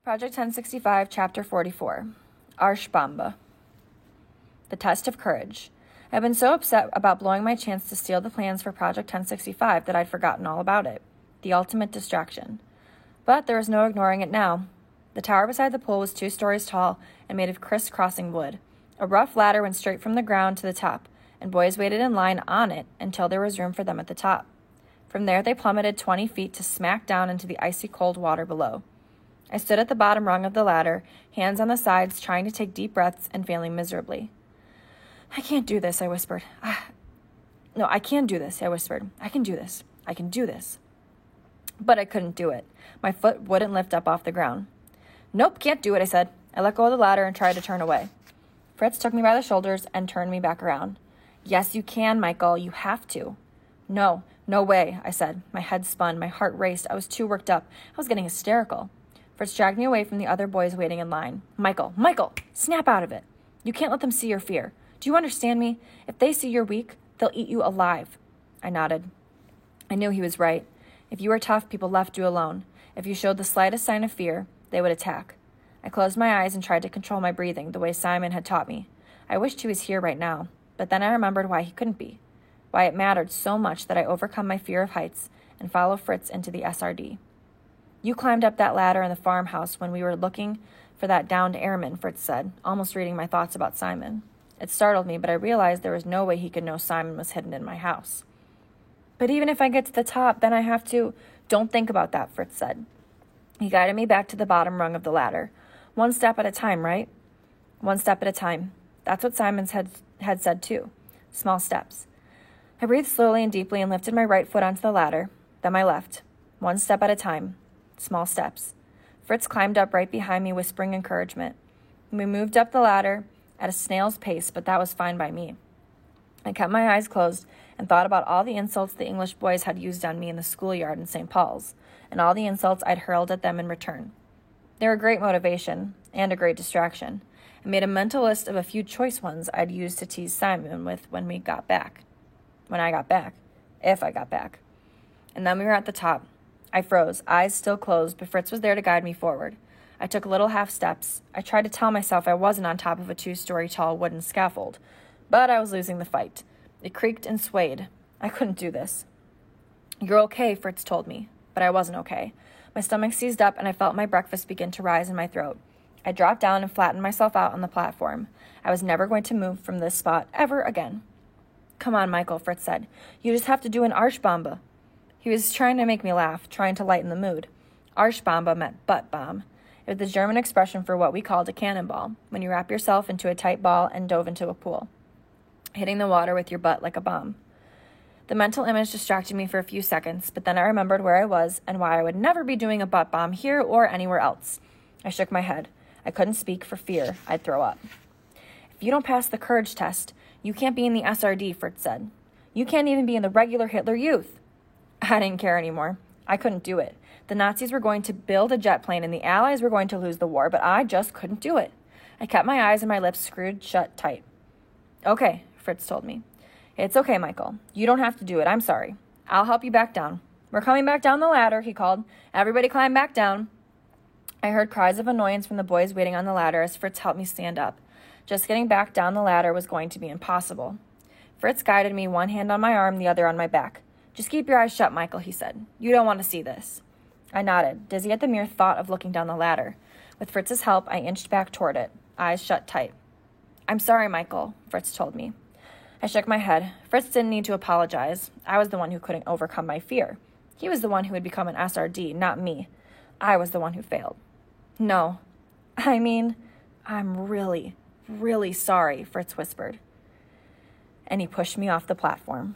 Project 1065, Chapter 44, Arschbombe. The Test of Courage. I had been so upset about blowing my chance to steal the plans for Project 1065 that I'd forgotten all about it. The ultimate distraction. But there was no ignoring it now. The tower beside the pool was 2 stories tall and made of crisscrossing wood. A rough ladder went straight from the ground to the top, and boys waited in line on it until there was room for them at the top. From there they plummeted 20 feet to smack down into the icy cold water below. I stood at the bottom rung of the ladder, hands on the sides, trying to take deep breaths and failing miserably. "I can't do this," I whispered. "No, I can do this," I whispered. "I can do this. I can do this." But I couldn't do it. My foot wouldn't lift up off the ground. "Nope, can't do it," I said. I let go of the ladder and tried to turn away. Fritz took me by the shoulders and turned me back around. "Yes, you can, Michael. You have to." "No, no way," I said. My head spun. My heart raced. I was too worked up. I was getting hysterical. Fritz dragged me away from the other boys waiting in line. Michael, snap out of it. You can't let them see your fear. Do you understand me? If they see you're weak, they'll eat you alive." I nodded. I knew he was right. If you were tough, people left you alone. If you showed the slightest sign of fear, they would attack. I closed my eyes and tried to control my breathing the way Simon had taught me. I wished he was here right now, but then I remembered why he couldn't be. Why it mattered so much that I overcome my fear of heights and follow Fritz into the SRD. "You climbed up that ladder in the farmhouse when we were looking for that downed airman," Fritz said, almost reading my thoughts about Simon. It startled me, but I realized there was no way he could know Simon was hidden in my house. "But even if I get to the top, then I have to—" "Don't think about that," Fritz said. He guided me back to the bottom rung of the ladder. "One step at a time, right?" "One step at a time." That's what Simon's had said too. Small steps. I breathed slowly and deeply and lifted my right foot onto the ladder, then my left. One step at a time. Small steps. Fritz climbed up right behind me, whispering encouragement. We moved up the ladder at a snail's pace, but that was fine by me. I kept my eyes closed and thought about all the insults the English boys had used on me in the schoolyard in St. Paul's, and all the insults I'd hurled at them in return. They were a great motivation and a great distraction. I made a mental list of a few choice ones I'd use to tease Simon with when I got back. If I got back. And then we were at the top. I froze, eyes still closed, but Fritz was there to guide me forward. I took little half steps. I tried to tell myself I wasn't on top of a 2-story tall wooden scaffold, but I was losing the fight. It creaked and swayed. I couldn't do this. "You're okay," Fritz told me, but I wasn't okay. My stomach seized up and I felt my breakfast begin to rise in my throat. I dropped down and flattened myself out on the platform. I was never going to move from this spot ever again. "Come on, Michael," Fritz said. "You just have to do an Arschbombe." He was trying to make me laugh, trying to lighten the mood. Arschbombe meant butt bomb. It was the German expression for what we called a cannonball, when you wrap yourself into a tight ball and dove into a pool, hitting the water with your butt like a bomb. The mental image distracted me for a few seconds, but then I remembered where I was and why I would never be doing a butt bomb here or anywhere else. I shook my head. I couldn't speak for fear I'd throw up. "If you don't pass the courage test, you can't be in the SRD," Fritz said. "You can't even be in the regular Hitler Youth." I didn't care anymore. I couldn't do it. The Nazis were going to build a jet plane and the Allies were going to lose the war, but I just couldn't do it. I kept my eyes and my lips screwed shut tight. "Okay," Fritz told me. "It's okay, Michael. You don't have to do it. I'm sorry. I'll help you back down." "We're coming back down the ladder," he called. "Everybody climb back down." I heard cries of annoyance from the boys waiting on the ladder as Fritz helped me stand up. Just getting back down the ladder was going to be impossible. Fritz guided me, one hand on my arm, the other on my back. "Just keep your eyes shut, Michael," he said. "You don't want to see this." I nodded, dizzy at the mere thought of looking down the ladder. With Fritz's help, I inched back toward it, eyes shut tight. "I'm sorry, Michael," Fritz told me. I shook my head. Fritz didn't need to apologize. I was the one who couldn't overcome my fear. He was the one who had become an SRD, not me. I was the one who failed. "No. I'm really, really sorry," Fritz whispered. And he pushed me off the platform.